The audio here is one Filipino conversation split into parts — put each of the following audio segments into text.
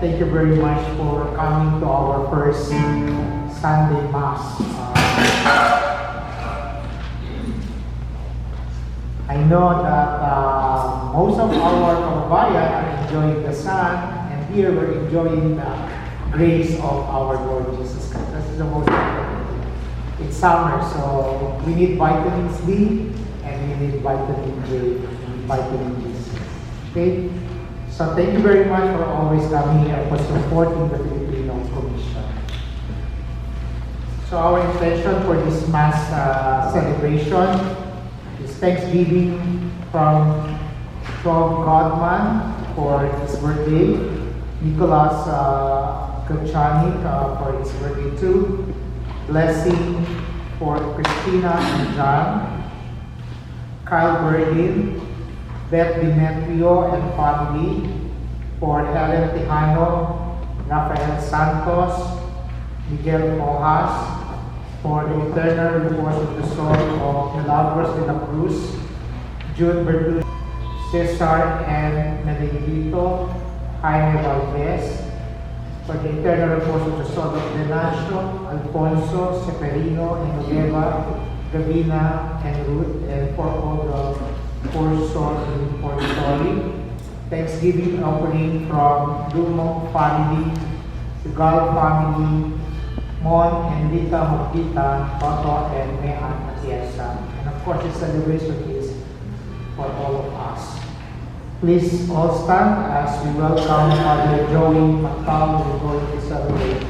thank you very much for coming to our first Sunday Mass. I know that most of our kababayan are enjoying the sun, and here we're enjoying the grace of our Lord Jesus Christ. This is the most important thing. It's summer, so we need vitamins D, and we need vitamin J, and vitamin D. Okay? So thank you very much for always coming here for supporting the Filipino Commission. So our intention for this Mass celebration is Thanksgiving from Tom Godman for his birthday, Nicholas Kachanik for his birthday too, blessing for Christina and John, Kyle Berdin, Beth Demetrio and family, for Helen Tejano, Rafael Santos, Miguel Rojas, for the eternal repose of the soul of Milagros de la Cruz, June Bertuz, Cesar and Medelito, Jaime Valdez, for the eternal repose of the soul of Denacio, Alfonso, Seferino, Enoleva, Gavina, and Ruth, and for all the poor souls in purgatory. Thanksgiving offering from Dumong family, Sigal family, Mon and Rita Mugita, Toto and Mehan Atiesa. And of course, this celebration is for all of us. Please all stand as we welcome Father Joey Macau, who is going to celebrate.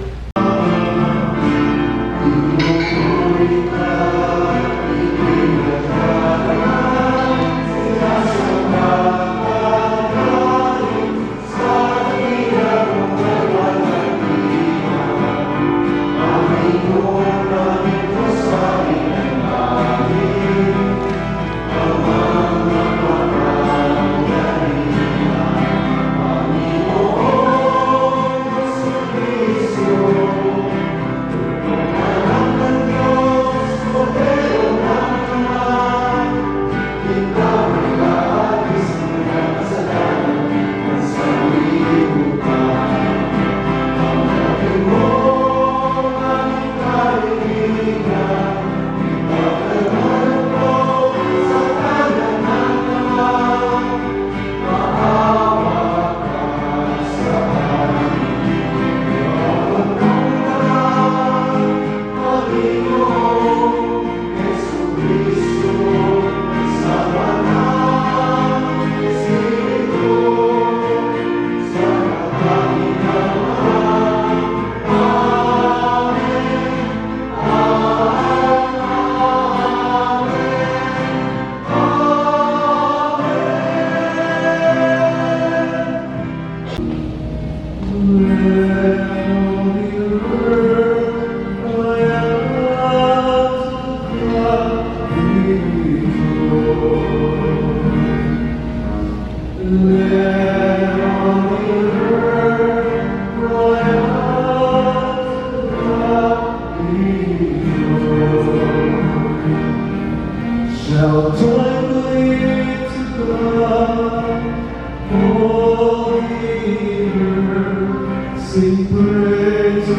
Sing praise to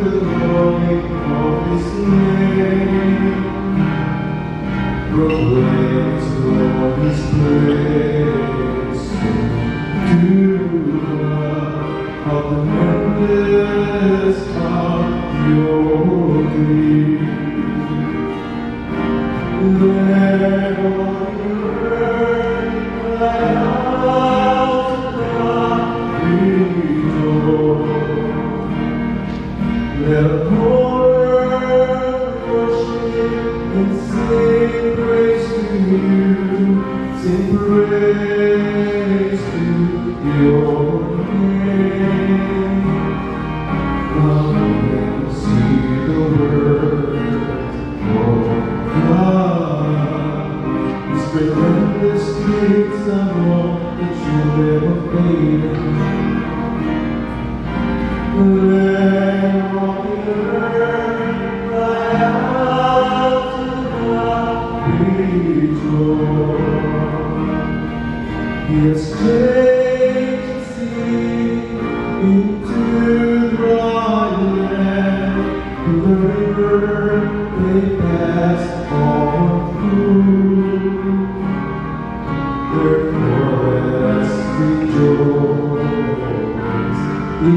the glory of His name. Proclaim to all His praise. To God of the endless of your deed. Let all the earth cry out to God, rejoice. Let all earth worship and sing praise to you, sing praise to your name. Come and see the word of God. His great endless deeds are more that you'll ever fade. Let all the earth cry out to God, rejoice. He has changed the sea In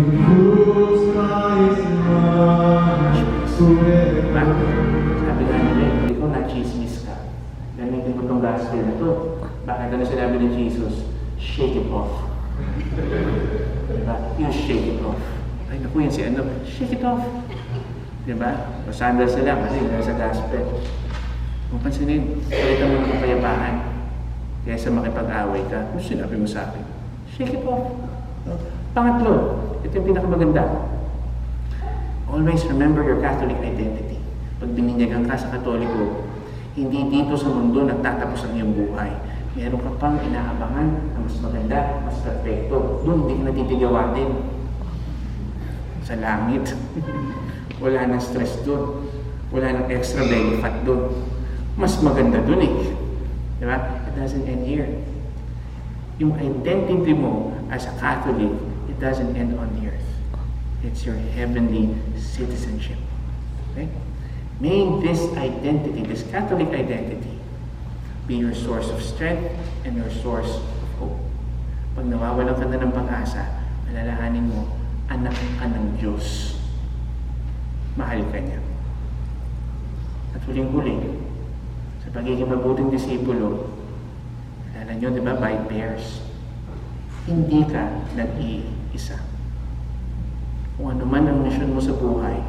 blue skies run forever. Sabi nga nila, hindi ko na-chismis ka. Gamitin ko itong gospel na to. Bakit ano sinabi ni Jesus? Shake it off. Diba? You shake it off. Ay, naku, yan si ano, shake it off. Diba? O sandal sila kasi nasa gospel. Kung pansinin, palitan mo ng kapayapaan. Kaya sa makipag-away ka, kung sinabi mo sa akin, shake it off. Pangatlo, ito yung pinakamaganda. Always remember your Catholic identity. Pag bininyagan ka sa Katoliko, hindi dito sa mundo nagtatapos ang iyong buhay. Meron ka pang inaabangan na mas maganda, mas perfecto. Doon, hindi ka natitigawatin. Sa langit. Wala nang stress doon. Wala nang extra belly fat doon. Mas maganda doon eh. Diba? It doesn't end here. Yung identity mo as a Catholic, it doesn't end on the earth. It's your heavenly citizenship. Okay? May this identity, this Catholic identity, be your source of strength and your source of hope. Pag nawawalan ka na ng pag-asa, alalahanin mo, anak ka ng Diyos. Mahal ka niya. At huling-huli, sa pagiging mabuting disipulo, alala nyo, di ba, by pairs. Hindi ka nag-iisa. Kung ano man ang misyon mo sa buhay,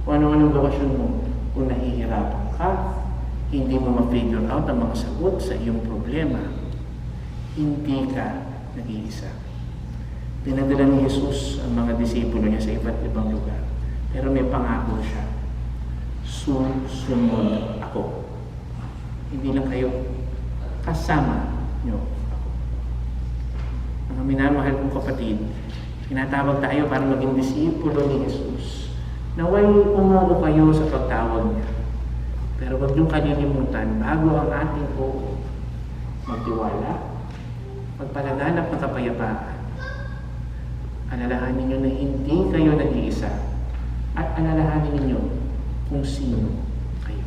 kung ano man ang bakasyon mo, kung nahihirapan ka, hindi mo ma-figure out ang mga sagot sa iyong problema, hindi ka nag-iisa. Dinadala ni Jesus ang mga disipulo niya sa iba't ibang lugar. Pero may pangako siya, susunod ako. Hindi lang kayo, kasama niyo ako. Mga minamahal kong kapatid, tinatawag tayo para maging disipulo ni Jesus. Naway umungo kayo sa pagtawag niya. Pero huwag niyong kalilimutan, bago ang ating oo, magtiwala, magpalaganap ng kapayapaan, alalahanin niyo na hindi kayo nag-iisa at alalahanin niyo kung sino kayo.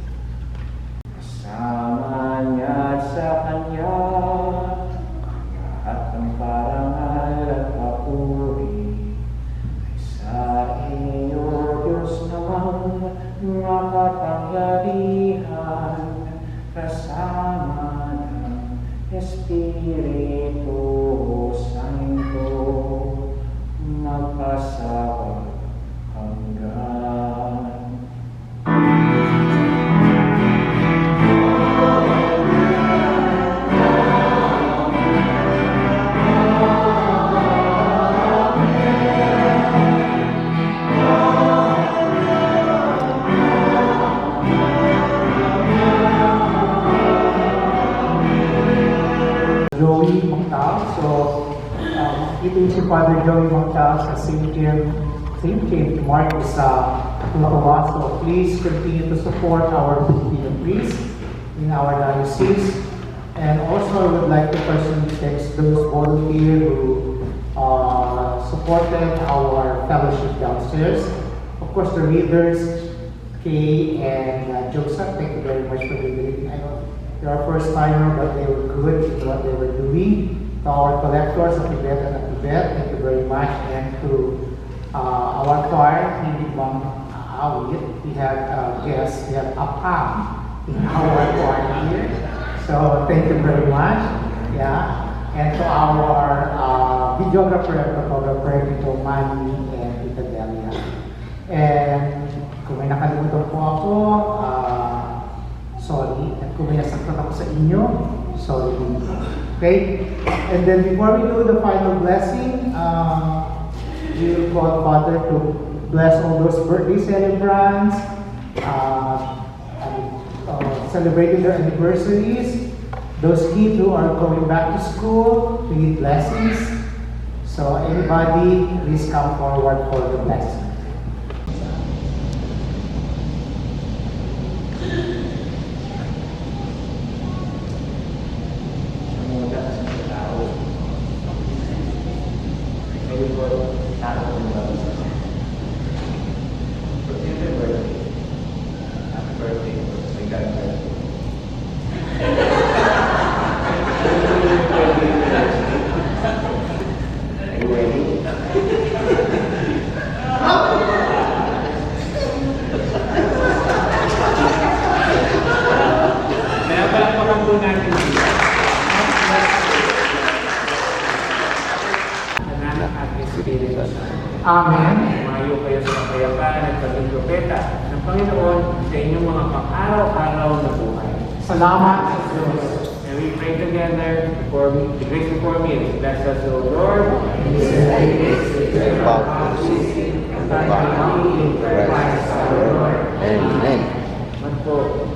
Kasama niya sa Kanya at ang parangal at papuri ay sa iyo, Diyos naman, makapangyarihan kasama ng Espiritu Santo magpasawang hanggan. Joey Mactal. So, ito yung si Father Joey Mactal sa St. James Mark sa Tumawa. So, please continue to support our Filipino priests in our diocese. And also, I would like to personally thank those volunteers who supported our fellowship downstairs. Of course, the readers, Kay and Joseph, thank you very much for being. I know they are first timer, but they were good in what they were doing. To our collectors of Tibet and Tibet, thank you very much. And to our choir, Hindi Bang Awit, we have guests, we have Apam in our choir here. So thank you very much. Yeah. And to our videographer and photographer, Tito Manny and Tita Delia. And kung may nakalimutan po ako, sorry. At kung may nasaktan ako sa inyo, sorry din po. Okay? And then before we do the final blessing, we will call Father to bless all those birthday celebrants, celebrating their anniversaries, those kids who are going back to school, we need blessings. So anybody, please come forward for the blessing. wedding. Kaya palakpakan po natin sila. Anak at Espiritu Santo. Amen. Mayo kayo sa kapayapaan at pagintropeta ng Panginoon sa inyong mga pang-araw-araw na buhay. Salamat sa Diyos. And we pray together before me, the grace before me. Bless us, O Lord. Amen. At po,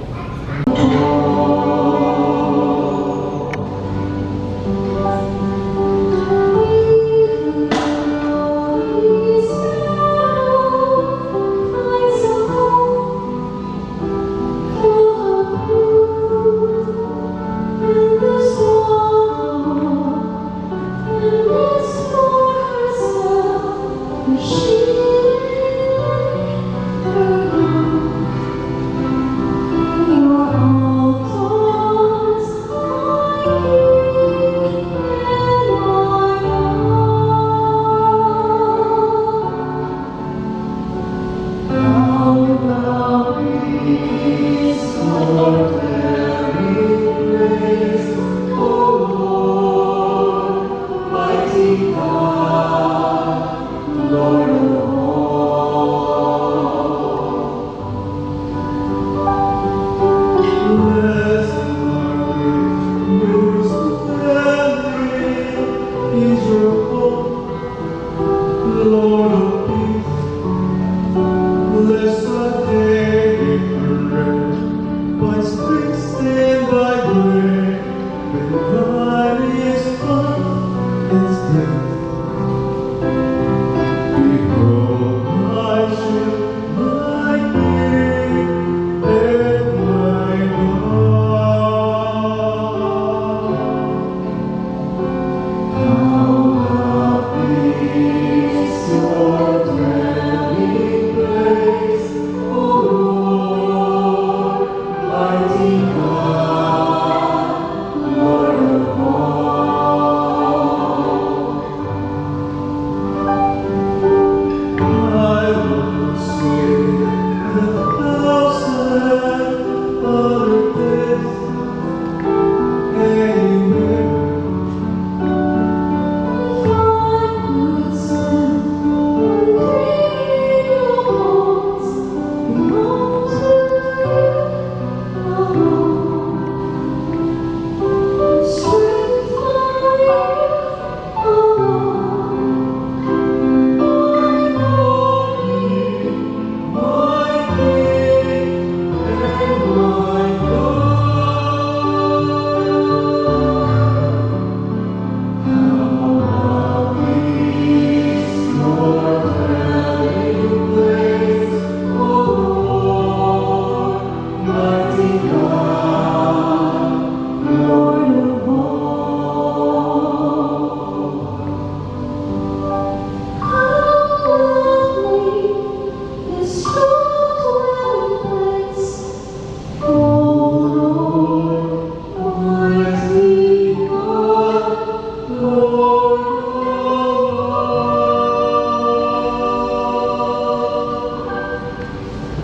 Stand